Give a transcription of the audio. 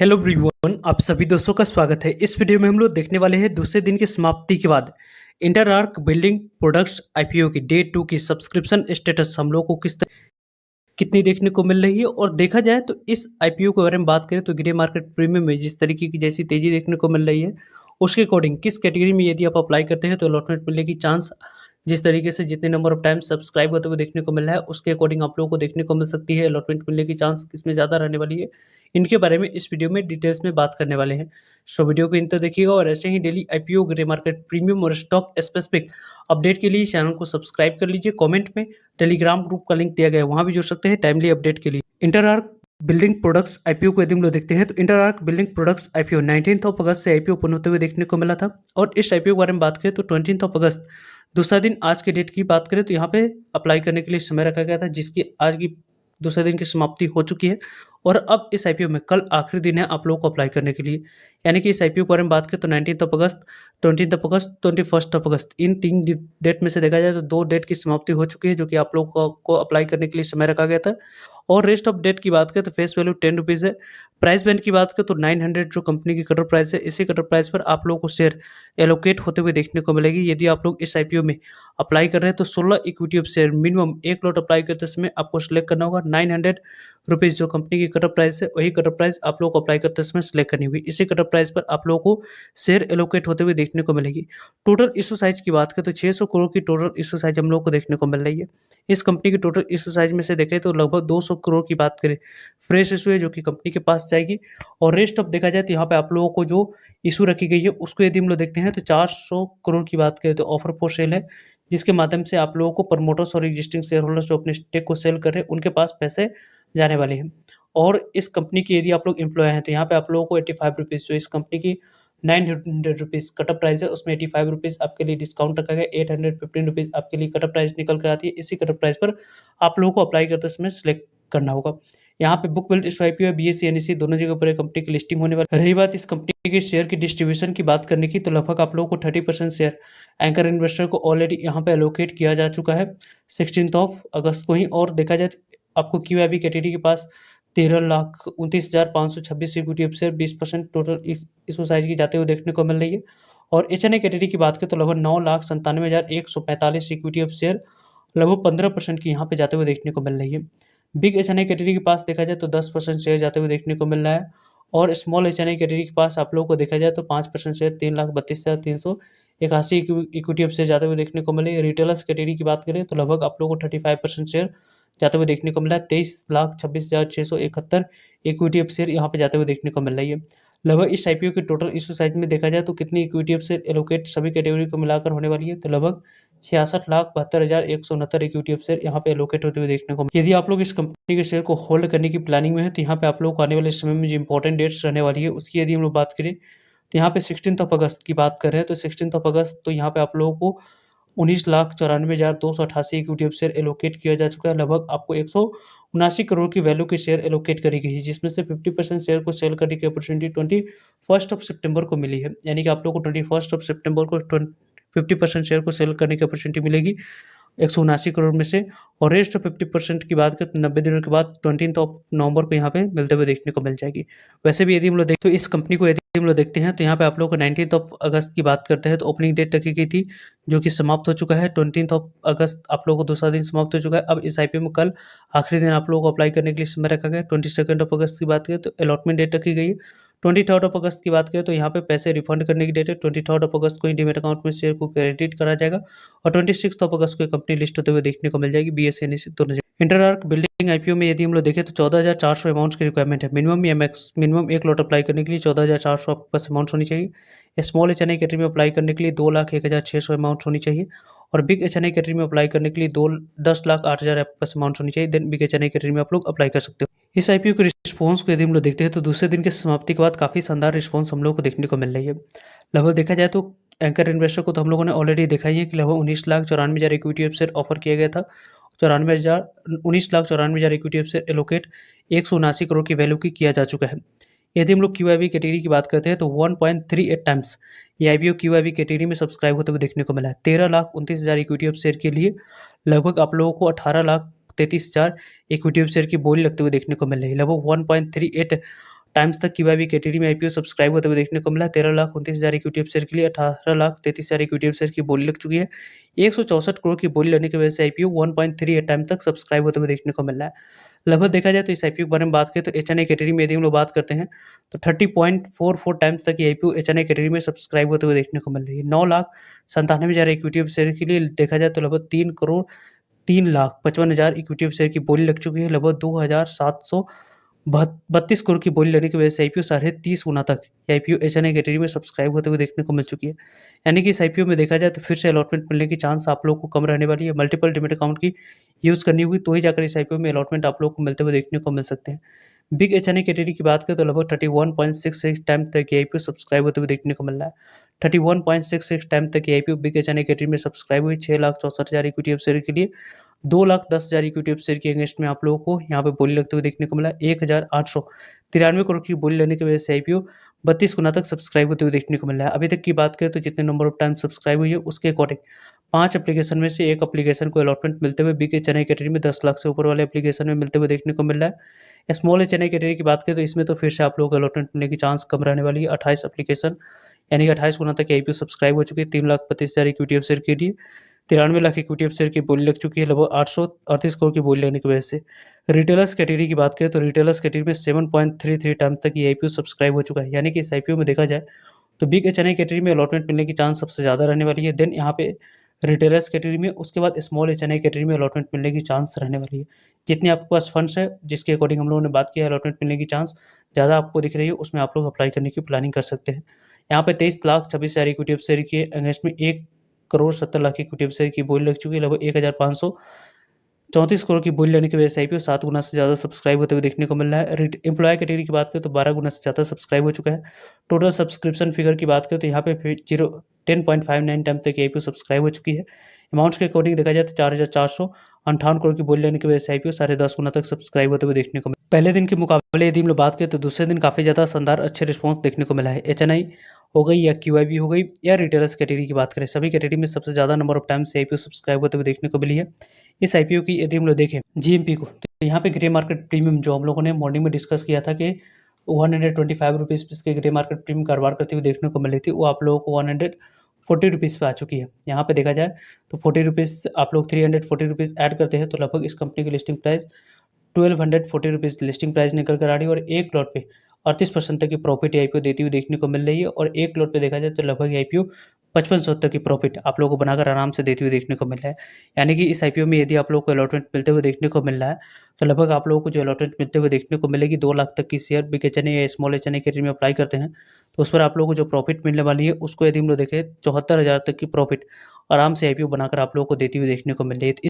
Hello everyone, आप सभी दोस्तों का स्वागत है। इस वीडियो में हम लोग देखने वाले हैं दूसरे दिन की समाप्ति के बाद इंटरआर्क बिल्डिंग प्रोडक्ट्स आईपीओ की डे 2 की सब्सक्रिप्शन स्टेटस हम लोग को कितनी देखने को मिल रही है। और देखा जाए तो इस आईपीओ के बारे में बात करें तो ग्रे मार्केट प्रीमियम में जिस तरीके की जैसी तेजी देखने को मिल रही है उसके अकॉर्डिंग किस कैटेगरी में यदि आप अप्लाई करते हैं तो अलॉटमेंट मिलने की चांस जिस तरीके से जितने नंबर ऑफ टाइम सब्सक्राइब होते हुए देखने को मिल रहा है उसके अकॉर्डिंग आप लोगों को देखने को मिल सकती है। अलॉटमेंट मिलने की चांस किसमें ज़्यादा रहने वाली है, इनके बारे में इस वीडियो में डिटेल्स में बात करने वाले हैं। सो वीडियो को इन तक देखिएगा और ऐसे ही daily IPO grey market premium और स्टॉक स्पेसिफिक अपडेट के लिए चैनल को सब्सक्राइब कर लीजिए। कमेंट में टेलीग्राम ग्रुप का लिंक दिया गया है, वहां भी जुड़ सकते हैं टाइमली अपडेट के लिए। इंटरआर्क बिल्डिंग प्रोडक्ट्स आईपीओ को यदि हम लोग देखते हैं तो इंटरआर्क बिल्डिंग प्रोडक्ट्स आईपीओ 19 अगस्त से आईपीओ ओपन होते हुए देखने को मिला था। और इस आईपीओ के बारे में बात करें तो 20 अगस्त दूसरा दिन आज के डेट की बात करें तो यहाँ पे अप्लाई करने के लिए समय रखा गया था, जिसकी आज की दूसरे दिन की समाप्ति हो चुकी है। और अब इस आईपीओ में कल आखिरी दिन है आप लोगों को अप्लाई करने के लिए। यानी कि इस आईपीओ के बारे में बात करें तो 19 अगस्त, 20 अगस्त, 21 अगस्त, इन 3 डेट में से देखा जाए तो 2 डेट की समाप्ति हो चुकी है जो कि आप लोगों को अप्लाई करने के लिए समय रखा गया था। और रेस्ट ऑफ डेट की बात करें तो फेस वैल्यू 10 रुपीज़ है। प्राइस बैंड की बात करें तो 900 जो कंपनी की कटर प्राइस है, इसी कटर प्राइस पर आप लोगों को शेयर एलोकेट होते हुए देखने को मिलेगी। यदि आप लोग इस आईपीओ में अप्लाई कर रहे हैं तो 16 इक्विटी ऑफ शेयर मिनिमम एक लॉट अप्लाई करते समय आपको सिलेक्ट करना होगा। 900 रुपीज़ जो कंपनी की कटर प्राइस है वही कटर प्राइस आप लोग को अप्लाई करते समय सिलेक्ट करनी हुई। इसी कटर प्राइस पर आप लोगों को शेयर एलोकेट होते हुए देखने को मिलेगी। टोटल इशू साइज की बात करें तो 600 करोड़ की टोटल इशू साइज हम लोग को देखने को मिल रही है। इस कंपनी की टोटल इशू साइज में से देखें तो लगभग 200 करोड़ की बात करें फ्रेश इशू है जो कि कंपनी के पास जाएगी। और रेस्ट ऑफ देखा जाए तो यहाँ पे आप लोगों को जो इशू रखी गई है उसको यदि हम लोग देखते हैं तो 400 करोड़ की बात करें तो ऑफर फॉर सेल है, जिसके माध्यम से आप लोगों को प्रमोटर्स और एग्जिस्टिंग शेयर होल्डर्स जो अपने स्टेक को सेल कर रहे हैं उनके पास पैसे जाने वाले हैं। और इस कंपनी की यदि आप लोग एम्प्लॉय हैं तो यहाँ पे आप लोगों को 85 रुपीज़ जो इस कंपनी की 900 रुपीज़ कटअप प्राइस है उसमें 85 रुपीज़ आपके लिए डिस्काउंट रखा गया। 815 रुपीज़ आपके लिए कटअप प्राइस निकल कर आती है। इसी कटअप प्राइस पर आप लोगों को अप्लाई करते समय सिलेक्ट करना होगा। यहाँ पे बुक बिल्ड इशू आईपीओ है, बीएसई एनएसई दोनों जगह पर कंपनी की लिस्टिंग होने वाली। रही बात इस कंपनी के शेयर की डिस्ट्रीब्यूशन की बात करने की तो लगभग आप लोगों को 30% शेयर एंकर इन्वेस्टर को ऑलरेडी यहाँ पे एलोकेट किया जा चुका है 16 अगस्त को ही। और देखा जाए तो आपको क्यूआईबी कैटेगरी के पास 13,29,526 equity of share 20% total issue size की जाते हुए देखने को मिल रही है। और एचएनए कैटेगरी की बात करें तो लगभग 9,97,145 इक्विटी ऑफ शेयर लगभग 15% की यहाँ पे जाते हुए देखने को मिल रही है। बिग एचएनआई कैटेगरी के पास देखा जाए तो 10% शेयर जाते हुए देखने को मिल रहा है। और स्मॉल एचएनआई कैटेगरी के पास आप लोगों को देखा जाए तो 5% शेयर 3,32,381 इक्विटी ऑफ शेयर जाते हुए देखने को मिले। रिटेलर्स कैटेगरी की बात करें तो लगभग आप लोगों को 35% शेयर जाते हुए देखने को मिला है। 23,26,671 इक्विटी ऑफ शेयर यहाँ पे जाते हुए देखने को मिल रही है। लगभग इस आईपीओ के टोटल इशू साइज में देखा जाए तो कितनी इक्विटी ऑफ शेयर एलोकेट सभी कैटेगरी को मिलाकर होने वाली है तो लगभग 66,72,169 इक्विटी ऑफ शेयर यहाँ पे एलोकेट होते हुए देखने को। यदि आप लोग इस कंपनी के शेयर को होल्ड करने की प्लानिंग में है तो यहाँ पे आप लोग को आने वाले समय में जो इंपॉर्टेंट डेट्स रहने वाली है उसकी यदि हम लोग बात करें तो यहाँ पे 16 अगस्त की बात कर रहे हैं तो 16 अगस्त तो यहाँ पे आप लोगों को 19,94,288 इक्विटी ऑफ शेयर एलोकेट किया जा चुका है। लगभग आपको 179 करोड़ की वैल्यू के शेयर एलोकेट करी गई है, जिसमें से 50% शेयर को सेल करने की अपॉर्चुनिटी 21 सितंबर को मिली है। यानी कि आप लोगों को 21 सितंबर को 50% शेयर को सेल करने की अपॉर्चुनिटी मिलेगी 179 करोड़ में से। और रेस्ट ऑफ 50% की बात करें तो 90 दिनों के बाद 20 नवंबर को यहाँ पे मिलते हुए देखने को मिल जाएगी। वैसे भी यदि हम लोग देखते तो इस कंपनी को यदि हम लोग देखते हैं तो यहाँ पे आप लोगों को 19 अगस्त की बात करते हैं तो ओपनिंग डेट रखी गई थी जो कि समाप्त हो चुका है। 20 अगस्त आप लोगों को दूसरा दिन समाप्त हो चुका है। अब इस आईपीओ में कल आखिरी दिन आप लोगों को अप्लाई करने के लिए समय रखा गया। 22 अगस्त की बात करें तो अलॉटमेंट डेट रखी गई है। 23 अगस्त की बात करें तो यहाँ पे पैसे रिफंड करने की डेट है। 23 अगस्त को ही डीमेट अकाउंट में शेयर को क्रेडिट करा जाएगा। और 26 अगस्त को कंपनी लिस्ट होते हुए देखने को मिल जाएगी बीएसई एनएसई दोनों जगह। इंटरआर्क बिल्डिंग आईपीओ में यदि हम लोग देखें तो 14,400 अमाउंट की रिक्वायरमेंट है। मिनिमम या मैक्स मिनिमम एक लॉट अप्लाई करने के लिए 14,400 आपके पास अमाउंट होनी चाहिए। स्मॉल एचएनआई कैटेगरी में अप्लाई करने के लिए 2,01,600 अमाउंट होनी चाहिए। और बिग एचएनआई कैटेगरी में अप्लाई करने के लिए 10,08,000 आपके पास अमाउंट होनी चाहिए। देन बिग एचएनआई कैटेगरी में आप लोग अप्लाई कर सकते हो। इस आईपीओ के रिस्पॉन्स को यदि हम लोग देखते हैं तो दूसरे दिन की समाप्ति के बाद काफ़ी शानदार रिस्पॉन्स हम लोग को देखने को मिल रही है। लगभग देखा जाए तो एंकर इन्वेस्टर को तो हम लोगों ने ऑलरेडी देखा ही है कि लगभग 19,94,000 इक्विटी ऑफ शेयर ऑफर किया गया था। 19,94,000 equity of share allocate 179 crore की वैल्यू की किया जा चुका है। यदि हम लोग क्यूआईबी कैटेगरी की बात करते हैं तो 1.38 टाइम्स ये आईपीओ क्यूआईबी कैटेगरी में सब्सक्राइब होते हुए देखने को मिला है। 13,29,000 इक्विटी ऑफ शेयर के लिए लगभग आप लोगों को 18,33,000 इक्विटी ऑफ शेयर की बोली लगते हुए देखने को मिल रही है। लगभग 1.38 टाइम्स तक QIB कैटेगरी में IPO सब्सक्राइब होते हुए देखने को मिला है। 13,29,000 इक्विटी शेयर के लिए 18,33,000 इक्विटी शेयर की बोली लग चुकी है। 164 करोड़ की बोली लगने की वजह से IPO 1.38 टाइम तक सब्सक्राइब होते हुए देखने को मिल रहा है। लगभग देखा जाए तो इस IPO के बारे में बात करें तो HNI कैटेगरी में यदि हम लोग बात करते हैं तो 30.44 टाइम्स तक ये IPO HNI कैटेगरी में सब्सक्राइब होते हुए देखने को मिल रही है। 9,97,000 इक्विटी शेयर के लिए देखा जाए तो लगभग 3,55,000 इक्विटी शेयर की बोली लग चुकी है। लगभग 2,732 करोड़ की बोली लगने की वजह से IPO 30.5 गुना तक IPO HNI कैटेगरी में सब्सक्राइब होते हुए देखने को मिल चुकी है। यानी कि इस IPO में देखा जाए तो फिर से अलॉटमेंट मिलने की चांस आप लोगों को कम रहने वाली है। मल्टीपल डीमैट अकाउंट की यूज़ करनी होगी तो ही जाकर इस IPO में अलॉटमेंट आप लोगों को मिलते हुए देखने को मिल सकते हैं। बिग HNI कैटेगरी की बात करें तो लगभग 31.66 टाइम तक ये IPO सब्सक्राइब होते हुए देखने को मिल रहा है। 31.66 टाइम तक ये IPO बिग HNI कैटेगरी में सब्सक्राइब हुई। 6,64,000 इक्विटी शेयर के लिए 2,10,000 इक्विटी शेयर के अगेंस्ट में आप लोगों को यहाँ पे बोली लगते हुए देखने को मिला। 1,893 करोड़ की बोली लगने की वजह से IPO 32 गुना तक सब्सक्राइब होते हुए देखने को मिल रहा है। अभी तक की बात करें तो जितने नंबर ऑफ टाइम सब्सक्राइब हुई है उसके अकॉर्डिंग 5 एप्लीकेशन में से एक एप्लीकेशन को अलॉटमेंट मिलते हुए बिग HNI कैटेगरी में 10 लाख से ऊपर वाले एप्लीकेशन में मिलते हुए देखने को मिल रहा है। स्मॉल HNI कैटेगरी की बात करें तो इसमें तो फिर से आप लोगों को अलॉटमेंट मिलने की चांस कम रहने वाली है। 28 एप्लीकेशन यानी कि 28 गुना तक IPO सब्सक्राइब हो चुकी है। 3,32,000 इक्विटी शेयर के लिए 93 लाख इक्विटी शेयर की बोली लग चुकी है। लगभग 838 करोड़ की बोली लगने की वजह से रिटेलर्स कैटेगरी की बात करें तो रिटेलर्स कैटेगरी में 7.33 टाइम तक ये IPO सब्सक्राइब हो चुका है। यानी कि इस IPO में देखा जाए तो बिग HNI कैटेगरी में अलॉटमेंट मिलने की चांस सबसे ज़्यादा रहने वाली है। देन यहाँ पे रिटेलर्स कैटेगरी में, उसके बाद स्मॉल HNI कैटेगरी में अलॉटमेंट मिलने की चांस रहने वाली है। जितने आपके पास फंड्स है जिसके अकॉर्डिंग हम लोगों ने बात किया है अलॉटमेंट मिलने की चांस ज़्यादा आपको दिख रही है उसमें आप लोग अप्लाई करने की प्लानिंग कर सकते हैं। यहाँ पे 23,26,000 इक्विटी शेयर के अगेंस्ट में 1,70,00,000 इक्विटी शेयर की बोली लग चुकी है। लगभग 1,534 करोड़ की बोली लगने की वजह से IPO 7 गुना से ज़्यादा सब्सक्राइब होते हुए देखने को मिल रहा है। एम्प्लॉय कैटेगरी की बात करें तो 12 गुना से ज़्यादा सब्सक्राइब हो चुका है। टोटल सब्सक्रिप्शन फिगर की बात करें तो यहाँ पे 10.59 टाइम तक IPO सब्सक्राइब हो चुकी है। अमाउंट्स के अकॉर्डिंग देखा जाए तो 4,458 करोड़ की बोली लगने की वजह से IPO 10.5 गुना तक सब्सक्राइब होते हुए देखने को मिला। पहले दिन के मुकाबले यदि हम लोग बात करें तो दूसरे दिन काफ़ी ज़्यादा शानदार अच्छे रिस्पॉन्स देखने को मिला है। HNI हो गई या QIB हो गई या रिटेलर्स कैटेगरी की बात करें, सभी कैटेगरी में सबसे ज़्यादा number of times IPO subscribe होते हुए देखने को मिली है। इस IPO की यदि हम लोग देखें GMP को तो यहाँ पे ग्रे मार्केट प्रीमियम जो हम लोगों ने मॉर्निंग में डिस्कस किया था कि 125 रुपीज़ इसके ग्रे मार्केट प्रीमियम कारोबार करते हुए देखने को मिली थी, वो आप लोगों को 140 रुपीज़ पे आ चुकी है। यहाँ पे देखा जाए तो 40 रुपीज़ आप लोग 340 रुपीज़ ऐड करते हैं तो लगभग इस कंपनी की listing price 1,240 rupees listing price निकल कर आ रही है और एक लॉट पे 38% तक की प्रॉफिट IPO देती हुई देखने को मिल रही है और एक लॉट पे देखा जाए तो लगभग IPO 5500 तक की प्रॉफिट आप लोगों को बनाकर आराम से देती हुई देखने को मिल रहा है। यानी कि इस IPO में यदि आप लोगों को अलॉटमेंट मिलते हुए देखने को मिल रहा है तो लगभग आप लोगों को जो अलॉटमेंट मिलते हुए देखने को मिलेगी 2 लाख तक की शेयर बिग HNI या स्मॉल HNI कैटेगरी में अप्लाई करते हैं तो उस पर आप लोगों को जो प्रॉफिट मिलने वाली है उसको यदि हम लोग देखें 74,000 तक की प्रॉफिट आराम से IPO बनाकर आप लोगों को देती हुई देखने को मिल रही है।